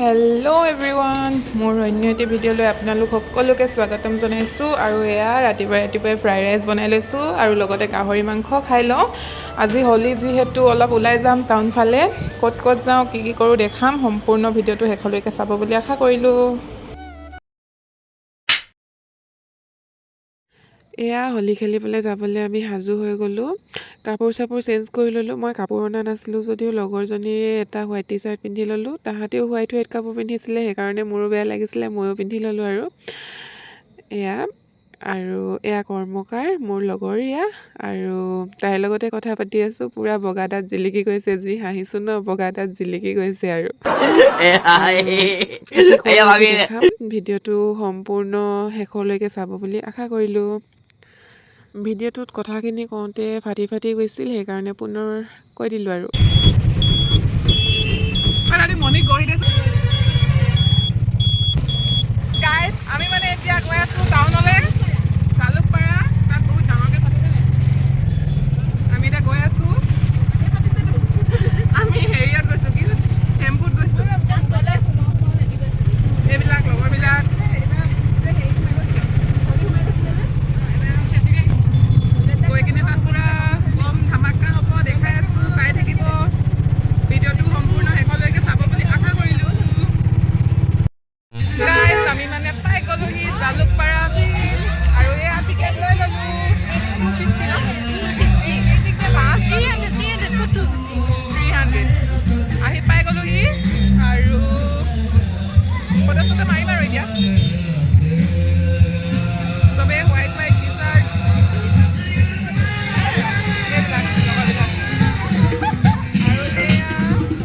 Hello' everyone, মোৰ অন্য এটি ভিডিঅ'লৈ আপোনালোক সকলোকে স্বাগতম জনাইছোঁ। আৰু এয়া ৰাতিপুৱাই ফ্ৰাইড ৰাইচ বনাই লৈছোঁ আৰু লগতে গাহৰি মাংস খাই লওঁ। আজি হোলী যিহেতু অলপ ওলাই যাম টাউন ফালে, ক'ত যাওঁ কি কৰোঁ দেখাম। সম্পূৰ্ণ ভিডিঅ'টো শেষলৈকে চাব বুলি আশা কৰিলোঁ। এয়া হোলী খেলিবলৈ যাবলৈ আমি সাজু হৈ গ'লোঁ। কাপোৰ চাপোৰ চেঞ্জ কৰি ল'লোঁ। মই কাপোৰ অনা নাছিলোঁ যদিও লগৰজনীৰে এটা হোৱাইট টি চাৰ্ট পিন্ধি ল'লোঁ। তাহাঁতেও হোৱাইট কাপোৰ পিন্ধিছিলে, সেইকাৰণে মোৰো বেয়া লাগিছিলে, ময়ো পিন্ধি ল'লোঁ। আৰু এয়া কৰ্মকাৰ মোৰ লগৰীয়া, আৰু তাইৰ লগতে কথা পাতি আছোঁ। পূৰা বগা দাঁত জিলিকি গৈছে, যি হাঁহিছোঁ ন, বগা দাঁত জিলিকি গৈছে। আৰু ভিডিঅ'টো সম্পূৰ্ণ শেষলৈকে চাব বুলি আশা কৰিলোঁ। ভিডিঅ'টোত কথাখিনি কওঁতে ফাটি গৈছিল, সেইকাৰণে পুনৰ কৈ দিলোঁ। আৰু গাইজ, আমি মানে এতিয়া গৈ আছোঁ টাউনলৈ, জালুকপাৰা। তাত বহুত ডাঙৰকৈ পাতিছে। আমি এতিয়া গৈ আছোঁ। আমি হেৰিয়াত গৈছোঁ, কি টেম্পুত গৈছোঁ। এইবিলাক লগৰবিলাক গৈ কিনে তাত পূৰা বম ধামাকা হ'ব, দেখাই আছোঁ। চাই থাকিব, ভিডিঅ'টো সম্পূৰ্ণ শেষলৈকে চাব বুলি আশা কৰিলোঁ। গাইজ, আমি মানে পাই গ'লোহি জালুকপাৰা বিল, আৰু এয়া টিকেট লৈ ল'লোঁ। 300 আহি পাই গ'লোহি, আৰু ফটো চটো মাৰিম আৰু এতিয়া। চবে হোৱাইট টি চাৰ্ট, আৰু এয়া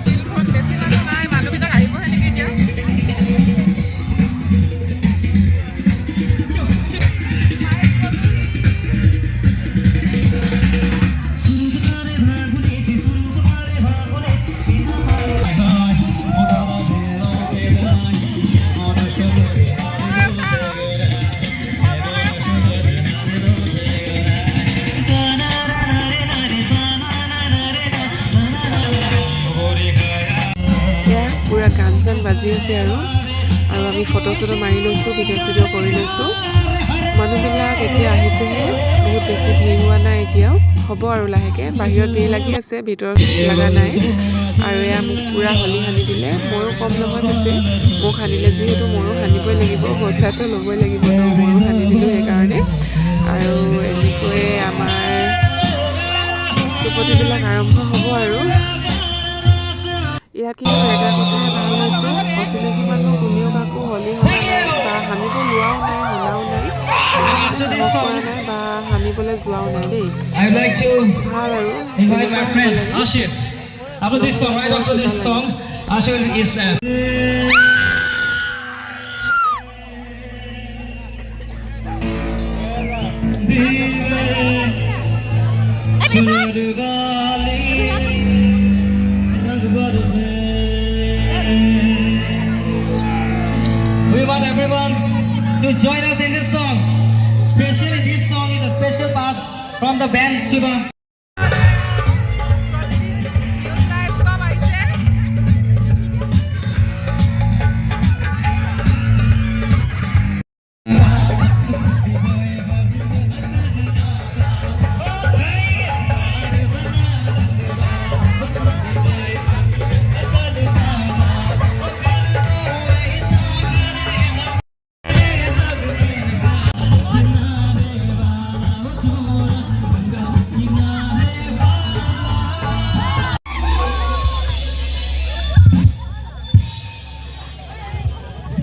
ফিল্ডখন বেছি মানুহ নাই, মানুহবিলাক আহিবহে নেকি এতিয়া। পূৰা গান চান বাজি আছে, আৰু আমি ফটো চটো মাৰি লৈছোঁ, ভিডিঅ' চিডিঅ' কৰি লৈছোঁ। মানুহবিলাক এতিয়া আহিছেহে, বহুত বেছি ভিৰ হোৱা নাই এতিয়াও, হ'ব আৰু লাহেকৈ। বাহিৰত ভিৰ লাগি আছে, ভিতৰত লগা নাই। আৰু এয়া মোক পূৰা হোলী সানি দিলে। ময়ো কম নহয় পিছে, মোক সানিলে যিহেতু মোৰো সানিবই লাগিব, বদলাটো ল'বই লাগিব ন, ময়ো সানি দিলোঁ সেইকাৰণে। আৰু এনেকৈয়ে আমাৰ চুপতিবিলাক আৰম্ভ হ'ব। আৰু ইয়াত কিন্তু এটা কথাই ভাল হৈছে, অচিনাকি মানুহ কোনেও কাকো হোলী সনা নাই, বা সানিব লোৱাও নাই, সনাও নাই, সাহস কৰা নাই, বা সানিবলৈ যোৱাও নাই দেই। ভাল আৰু এনেকুৱা হ'ব লাগে। After this song, right after this song, Ashir is we want everyone to join us in this song. Especially this song is a special part from the band Shiva.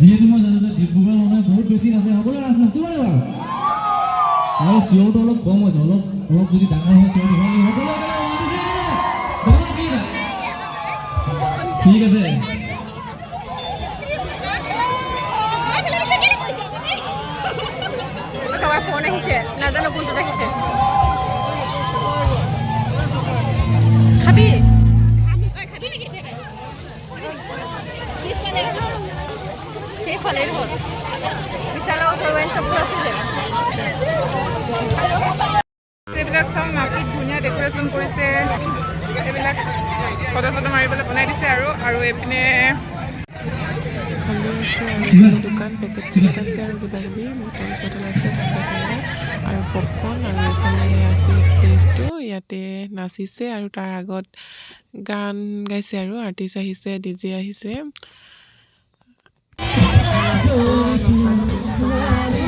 যিহেতু মই জানো যে ডিব্ৰুগড় মানুহে বহুত বেছি নাচে, সকলোৱে নাচিব লাগিব। আৰু চিঞৰটো অলপ কম হৈছে, অলপ যদি ডাঙৰ হয় চিঞৰ ঠিক আছে। ফোন আহিছে, নাজানো কোনটোত আহিছে। খাবি? খাবি নেকি? এইফালেই হ'ল বিশালৰ ওচৰৰ চববোৰ আছিলে এইবিলাক চব মাটিত ধুনীয়া ডেক'ৰেশ্যন কৰিছে এইবিলাক ফটো চটো মাৰিবলৈ বনাই দিছে আৰু এইপিনে ভালে আছে আৰু এইফালে দোকান পেকেট চেকেট আছে আৰু কিবা কিবি মটৰ চটৰ আছে ঠাণ্ডা ঠাণ্ডা আৰু পপকৰ্ণ আৰু এইফালে আছে ষ্টেজটো ইয়াতে নাচিছে আৰু তাৰ আগত গান গাইছে আৰু আৰ্টিষ্ট আহিছে ডিজে আহিছে নচা ব্যস্ত হৈ আছে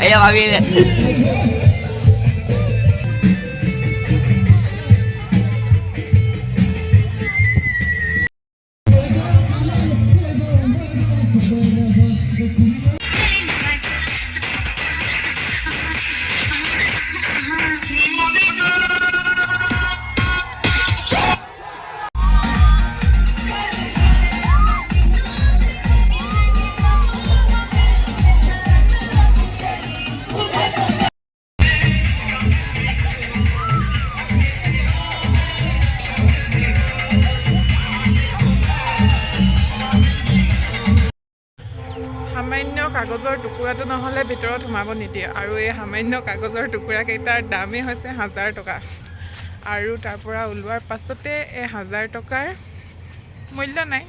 Ayo kami. সামান্য কাগজৰ টুকুৰাটো নহ'লে ভিতৰত সোমাব নিদিয়ে আৰু এই সামান্য কাগজৰ টুকুৰাকেইটাৰ দামেই হৈছে 1000 টকা আৰু তাৰ পৰা ওলোৱাৰ পাছতে এই 1000 টকাৰ মূল্য নাই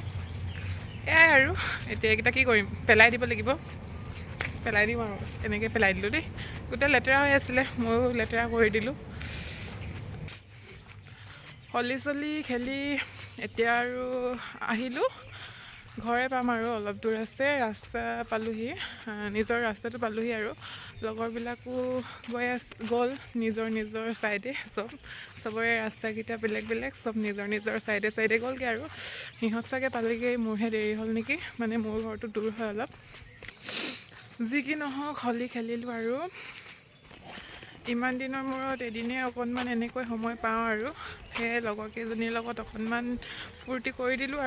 এয়াই আৰু এতিয়া এইকেইটা কি কৰিম পেলাই দিব লাগিব পেলাই দিম আৰু এনেকৈ পেলাই দিলোঁ দেই গোটেই লেতেৰা হৈ আছিলে ময়ো লেতেৰা কৰি দিলোঁ হলি চলি খেলি এতিয়া আৰু আহিলোঁ ঘৰে পাম আৰু অলপ দূৰ আছে ৰাস্তা পালোহি নিজৰ ৰাস্তাটো পালোহি আৰু লগৰবিলাকো গ'ল নিজৰ ছাইডে চবৰে ৰাস্তাকেইটা বেলেগ বেলেগ চব নিজৰ ছাইডে গ'লগৈ আৰু সিহঁত চাগে পালেগৈ মোৰহে দেৰি হ'ল নেকি মানে মোৰ ঘৰটো দূৰ হয় অলপ যি কি নহওক হলি খেলিলোঁ আৰু ইমান দিনৰ মূৰত এদিনে অকণমান এনেকৈ সময় পাওঁ আৰু সেয়ে লগৰকেইজনীৰ লগত অকণমান ফূৰ্তি কৰি দিলোঁ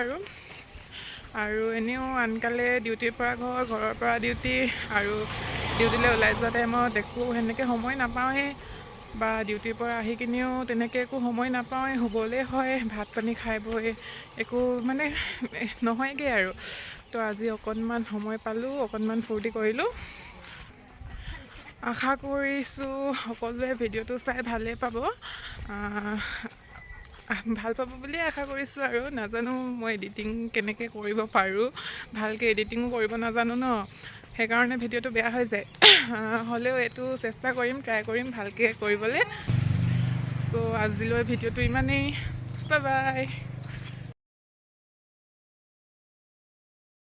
আৰু এনেও আনকালে ডিউটিৰ পৰা ঘৰৰ পৰা ডিউটি আৰু ডিউটিলৈ ওলাই যোৱা টাইমত একো সেনেকৈ সময় নাপাওঁৱেই বা ডিউটিৰ পৰা আহি কিনেও তেনেকৈ একো সময় নাপাওঁৱেই শুবলৈ হয় ভাত পানী খাই বৈ একো মানে নহয়গৈ আৰু তো আজি অকণমান সময় পালোঁ অকণমান ফূৰ্তি কৰিলোঁ আশা কৰিছোঁ সকলোৱে ভিডিঅ'টো চাই ভালেই পাব ভাল পাব বুলিয়ে আশা কৰিছোঁ আৰু নাজানো মই এডিটিং কেনেকৈ কৰিব পাৰোঁ ভালকৈ এডিটিঙো কৰিব নাজানো ন সেইকাৰণে ভিডিঅ'টো বেয়া হৈ যায় হ'লেও এইটো চেষ্টা কৰিম ট্ৰাই কৰিম ভালকৈ কৰিবলৈ চ' আজিলৈ ভিডিঅ'টো ইমানেই বাই বাই